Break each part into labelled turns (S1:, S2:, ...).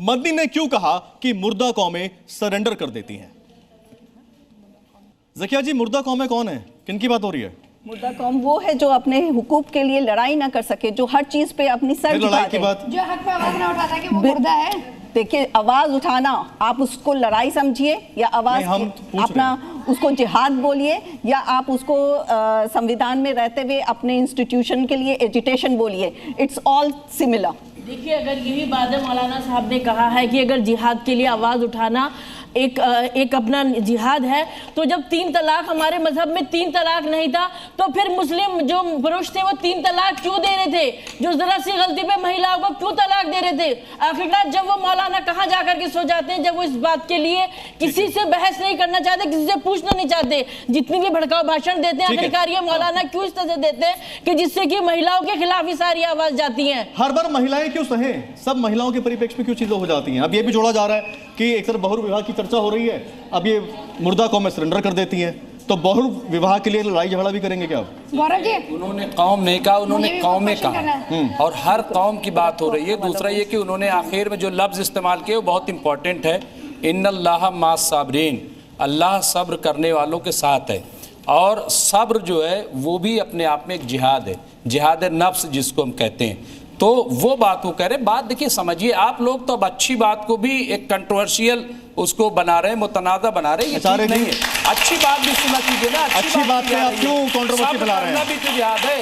S1: मदनी ने क्यों कहा कि मुर्दा कौमें सरेंडर कर देती हैं? ज़किया जी, मुर्दा कौमें कौन है, किन की बात हो रही है?
S2: मुर्दा कौम वो है जो अपने हुकूक के लिए लड़ाई ना कर सके, जो हर चीज पे अपनी सर
S1: लड़ाई की बात,
S3: जो हक पे आवाज ना उठाता कि वो मुर्दा है।
S2: देखिए, आवाज उठाना आप उसको लड़ाई समझिए या आवाज अपना उसको जिहाद बोलिए, या आप उसको संविधान में रहते हुए अपने इंस्टीट्यूशन के लिए एजिटेशन बोलिए। It's all similar.
S4: देखिए, अगर यही बात है, मौलाना साहब ने कहा है कि अगर जिहाद के लिए आवाज़ उठाना एक अपना जिहाद है, तो जब 3 तलाक हमारे मजहब में 3 तलाक नहीं था, तो फिर मुस्लिम जो पुरुष थे वो 3 तलाक क्यों दे रहे थे? जो जरा सी गलती पे महिलाओं को क्यों तलाक दे रहे थे? आखिरकार जब वो मौलाना कहाँ जाकर के सो जाते हैं, जब वो इस बात के लिए किसी से बहस नहीं करना चाहते, किसी से पूछना नहीं चाहते, जितनी भी भड़काऊ भाषण देते हैं, आखिरकार ये मौलाना क्यों इस तरह से देते हैं कि जिससे कि महिलाओं के खिलाफ ही सारी आवाज जाती है?
S1: हर बार महिलाएं क्यों सहे? सब महिलाओं के परिप्रेक्ष्य में क्यों चीजें हो जाती हैं? अब ये भी जोड़ा जा रहा है कि एक तरफ बहुर विवाह की चर्चा हो रही है, अब ये मुर्दा कौमें सरेंडर कर देती हैं, तो बहुर विवाह के लिए लड़ाई झगड़ा भी करेंगे क्या?
S3: गौरव जी,
S5: उन्होंने कौम नहीं कहा, उन्होंने कौमें कहा, और हर कौम की बात हो रही है। दूसरा ये कि उन्होंने आखिर में जो लफ्ज़ इस्तेमाल किए वो बहुत इंपॉर्टेंट है, इन्नल्लाह मास साबरीन, अल्लाह सब्र करने वालों के साथ है। और सब्र जो है वो भी अपने आप में एक जिहाद है, जिहाद नफ्स जिसको हम कहते हैं। तो वो बात वो कह रहे हैं। बात देखिए, समझिए, आप लोग तो अब अच्छी बात को भी एक कंट्रोवर्शियल उसको बना रहे हैं, मुतनाज़ा बना रहे हैं, ये ठीक नहीं है। अच्छी बात भी सुना कीजिए ना,
S1: अच्छी बात पे आप क्यों कंट्रोवर्सी फैला रहे हैं?
S5: भी तो जिहाद है,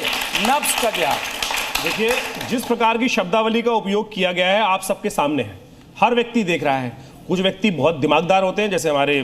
S5: नफ्स का जिहाद।
S6: देखिए, जिस प्रकार की शब्दावली का उपयोग किया गया है आप सबके सामने है, हर व्यक्ति देख रहा है। कुछ व्यक्ति बहुत दिमागदार होते हैं, जैसे हमारे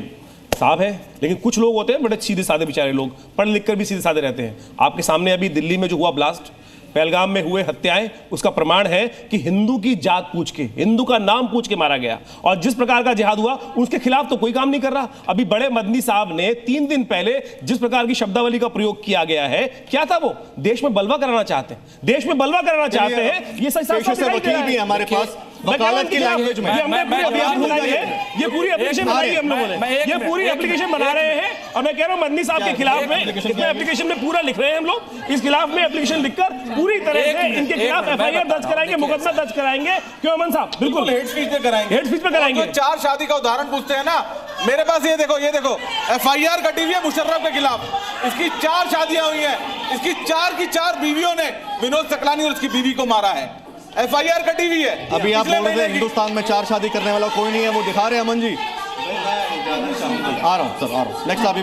S6: साहब है, लेकिन कुछ लोग होते हैं बड़े सीधे साधे बेचारे लोग, पढ़ लिख कर भी सीधे साधे रहते हैं। आपके सामने अभी दिल्ली में जो हुआ ब्लास्ट, पहलगाम में हुए हत्याएं, उसका प्रमाण है कि हिंदू की जात पूछ के, हिंदू का नाम पूछ के मारा गया। और जिस प्रकार का जिहाद हुआ उसके खिलाफ तो कोई काम नहीं कर रहा। अभी बड़े मदनी साहब ने 3 दिन पहले जिस प्रकार की शब्दावली का प्रयोग किया गया है, क्या था वो? देश में बलवा कराना चाहते हैं, देश में बलवा कराना चाहते हैं। ये सही वकील भी हमारे पास वकालत की लैंग्वेज में ये पूरी एप्लीकेशन बनाई है हम लोगों ने, ये पूरी एप्लीकेशन बना रहे हैं। और मैं कह रहा हूं मदनी साहब के खिलाफ में इसमें एप्लीकेशन में पूरा लिख रहे हैं हम लोग, इस खिलाफ में एप्लीकेशन लिखकर पूरी तरह से इनके खिलाफ एफआईआर दर्ज कराएंगे, मुकदमा दर्ज कराएंगे। क्यों अमन साहब? बिल्कुल हेड स्पीच पे कराएंगे, हेड स्पीच पे कराएंगे।
S7: 4 शादी का उदाहरण पूछते हैं ना, मेरे पास ये देखो एफआईआर कटी हुई है मुशर्रफ के खिलाफ। इसकी 4 शादियां हुई हैं, इसकी 4 की 4 बीवियों ने विनोद सकलानी और उसकी बीवी को मारा है। एफआईआर कटी हुई है।
S1: अभी आप बोल रहे हैं हिंदुस्तान में 4 शादी करने वाला कोई नहीं है, वो दिखा रहे हैं अमन जी। आ रहा हूँ सर, आ रहा हूँ। नेक्स्ट अभी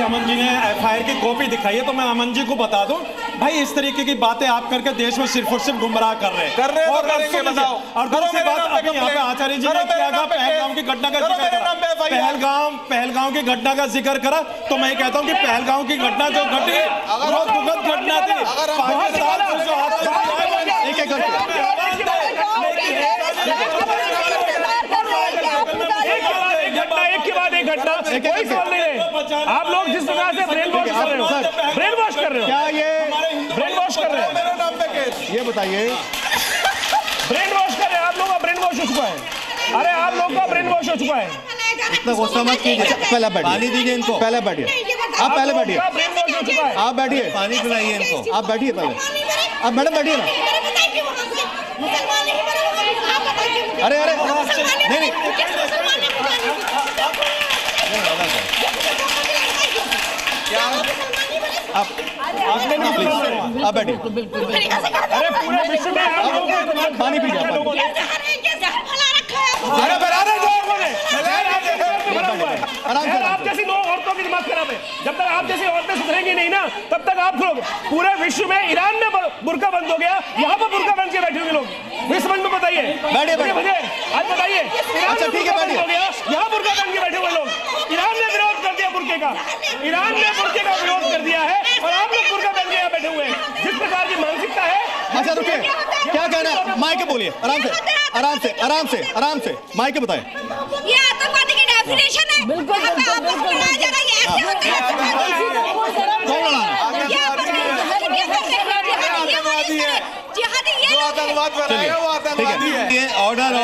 S8: अमन जी ने एफआईआर की कॉपी दिखाई है, तो मैं अमन जी को बता दूं, भाई इस तरीके की बातें आप करके देश में सिर्फ और सिर्फ गुमराह कर रहे हैं।
S7: और बताओ।
S8: और दूसरी बात, अभी यहाँ पे आचार्य जी ने क्या कहा, पहलगाम की घटना का जिक्र करा, पहलगाम की घटना का जिक्र करा, तो मैं कहता हूँ कि पहलगाम की घटना जो घटी वो दुखद घटना थी।
S6: कोई सवाल नहीं है। आप लोग जिस प्रकार से ब्रेन वॉश कर रहे हो, ब्रेन वॉश कर रहे हो,
S1: क्या ये
S6: ब्रेन वॉश कर रहे हो?
S1: ये बताइए,
S6: ब्रेन वॉश कर रहे हैं आप लोग का, ब्रेन वॉश हो चुका है। अरे आप लोग का ब्रेन वॉश हो चुका है।
S1: इतना गुस्सा मत कीजिए, पहले बैठिए, पानी दीजिए इनको, पहले बैठिए, आप पहले बैठिए,
S6: ब्रेन वॉश हो चुका है।
S1: आप बैठिए, पानी पिलाइए इनको, आप बैठिए पहले, आप मैडम बैठिए ना। अरे नहीं आप बैठिए।
S6: अरे पूरे विश्व में आप लोग
S1: पानी पी जाए।
S6: आप जैसी 2 औरतों की दिमाग खराब है। जब तक आप जैसी औरतें सुधरेंगी नहीं ना, तब तक आप लोग पूरे विश्व में, ईरान में बुर्का बंद हो गया, यहाँ पर बुर्का बंद के बैठे हुए लोग विश्व में बताइए, आज बताइए।
S1: अच्छा ठीक है,
S6: हो गया, यहाँ बुर्का बंद के बैठे हुए लोग। ईरान ने विरोध कर दिया बुर्के का, ईरान ने बुर्के का विरोध कर दिया है, और आप लोग बुर्का बंद के यहाँ बैठे हुए हैं। जिस प्रकार की मानसिकता है।
S1: अच्छा रुकिए, क्या कहना है? माइक बोलिए, आराम से माइक बताएं।
S3: ये आतंकवादी की डेफिनेशन है।
S4: बिल्कुल
S1: ऑर्डर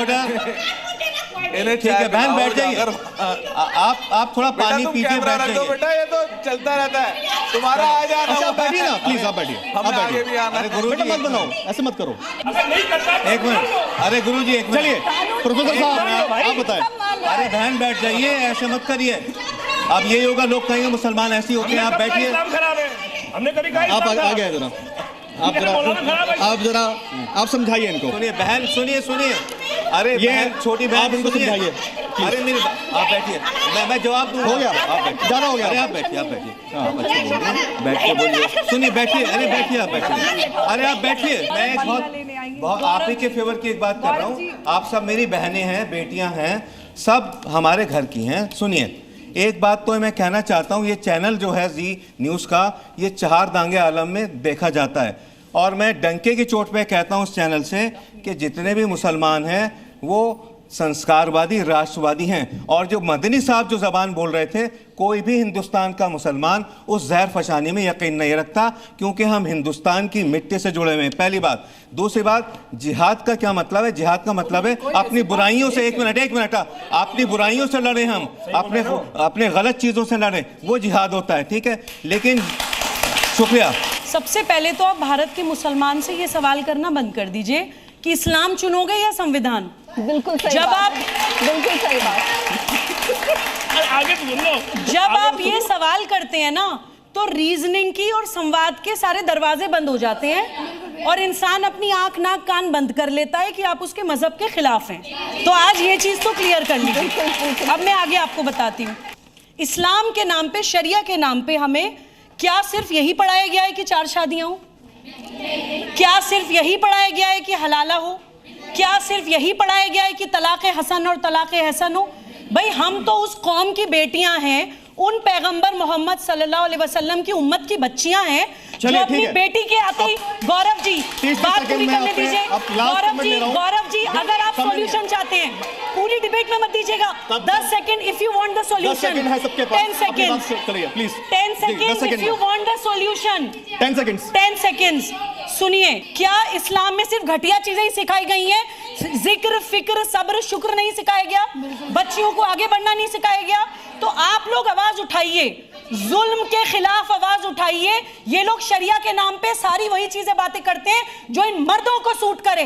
S7: इन्हें
S9: ठीक है बहन बैठ जाइए। आप थोड़ा पानी पीजिए, बैठ जाइए।
S7: बेटा ये तो चलता रहता है तुम्हारा। आ जाना।
S1: अच्छा आप बैठिए ना प्लीज, आप बैठिए।
S7: हमें आगे भी आना है।
S1: बेटा मत बनाओ, ऐसे मत करो।
S9: एक मिनट, अरे गुरुजी एक मिनट,
S1: चलिए प्रोफेसर साहब आप बताएं।
S9: अरे बहन बैठ जाइए, ऐसे मत करिए। अब ये होगा, लोग कहेंगे मुसलमान ऐसे होते हैं। आप बैठिए।
S6: हमने कभी कहा
S1: आप आ गए जरा, आप जरा आप समझाइए इनको।
S9: सुनिए बहन, सुनिए। अरे
S1: ये
S9: बहन, छोटी बहन,
S1: आप इनको
S9: सुनिए।
S1: समझाइए।
S9: अरे मेरी आप बैठिए, मैं जवाब दूंगा।
S1: हो गया,
S9: आप बैठिए,
S1: ज्यादा हो गया।
S9: अरे आप बैठिए, आप बैठिए, बैठ के बोलिए। सुनिए बैठिए, अरे बैठिए, आप बैठिए, अरे आप बैठिए। मैं एक बहुत आप ही के फेवर की एक बात कर रहा हूँ। आप सब मेरी बहनें हैं, बेटियां हैं, सब हमारे घर की हैं। सुनिए एक बात तो मैं कहना चाहता हूँ, ये चैनल जो है जी न्यूज़ का, ये 4 दांगे आलम में देखा जाता है। और मैं डंके की चोट पे कहता हूँ उस चैनल से कि जितने भी मुसलमान हैं वो संस्कारवादी, राष्ट्रवादी हैं। और जो मदनी साहब जो ज़बान बोल रहे थे, कोई भी हिंदुस्तान का मुसलमान उस जहर फशानी में यकीन नहीं रखता, क्योंकि हम हिंदुस्तान की मिट्टी से जुड़े हुए हैं, पहली बात। दूसरी बात, जिहाद का क्या मतलब है? जिहाद का मतलब है अपनी बुराइयों से, एक मिनट, अपनी बुराइयों से लड़े, हम अपने गलत चीज़ों से लड़े, वो जिहाद होता है, ठीक है। लेकिन शुक्रिया।
S10: सबसे पहले तो आप भारत के मुसलमान से ये सवाल करना बंद कर दीजिए कि इस्लाम चुनोगे या संविधान।
S2: बिल्कुल सही
S10: जब
S2: बात।
S10: आप
S2: बिल्कुल सही बात।
S6: आगे सुन लो।
S10: जब आप ये सवाल करते हैं ना, तो रीजनिंग की और संवाद के सारे दरवाजे बंद हो जाते हैं और इंसान अपनी आंख नाक कान बंद कर लेता है कि आप उसके मजहब के खिलाफ हैं। तो आज ये चीज तो क्लियर कर लीजिए। अब मैं आगे आपको बताती हूँ। इस्लाम के नाम पे, शरिया के नाम पे हमें क्या सिर्फ यही पढ़ाया गया है कि 4 शादियां हो? क्या सिर्फ यही पढ़ाया गया है कि हलाला हो? क्या सिर्फ यही पढ़ाया गया है कि तलाक हसन और तलाक हसन हो? भाई हम तो उस कौम की बेटियां हैं, उन पैगंबर मोहम्मद सल्लल्लाहु अलैहि वसल्लम की उम्मत की बच्चियां हैं जो अपनी बेटी के आते ही, गौरव जी बात पूरी करने दीजिए। गौरव जी अगर आप सॉल्यूशन चाहते हैं, पूरी डिबेट में मत दीजिएगा। 10 second if you want the solution. 10 second please. 10 second if you want the solution. 10 seconds. सुनिए, क्या इस्लाम में सिर्फ घटिया चीजें ही सिखाई गई हैं? जिक्र, फिक्र, सब्र, शुक्र नहीं सिखाया गया? बच्चियों को आगे बढ़ना नहीं सिखाया गया? तो आप लोग आवाज उठाइए, जुल्म के खिलाफ आवाज उठाइए। ये लोग शरिया के नाम पे सारी वही चीजें बातें करते हैं जो इन मर्दों को सूट करे।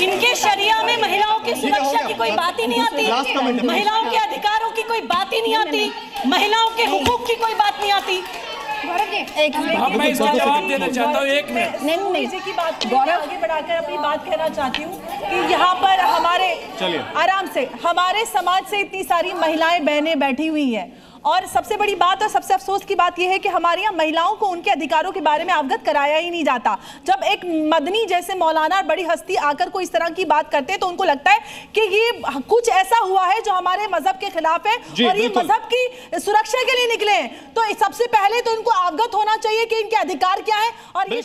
S10: इनके शरिया में महिलाओं की सुरक्षा की कोई बात ही नहीं आती, महिलाओं के अधिकारों की कोई बात ही नहीं आती, महिलाओं के हुकूक की कोई बात नहीं आती।
S5: मैं इसका जवाब देना चाहता हूँ, 1 मिनट।
S10: नहीं की बात गौरव आगे बढ़ाकर अपनी बात कहना चाहती हूँ कि यहाँ पर हमारे आराम से हमारे समाज से इतनी सारी महिलाएं बहनें बैठी हुई हैं, और सबसे बड़ी बात और सबसे अफसोस की बात यह है कि हमारे यहाँ महिलाओं को उनके अधिकारों के बारे में अवगत कराया ही नहीं जाता। जब एक मदनी जैसे मौलाना और बड़ी हस्ती आकर को इस तरह की बात करते हैं तो उनको लगता है कि ये कुछ ऐसा हुआ है जो हमारे मजहब के खिलाफ है और ये मजहब की सुरक्षा के लिए निकले हैं। तो सबसे पहले तो इनको अवगत होना चाहिए कि इनके अधिकार क्या है। और ये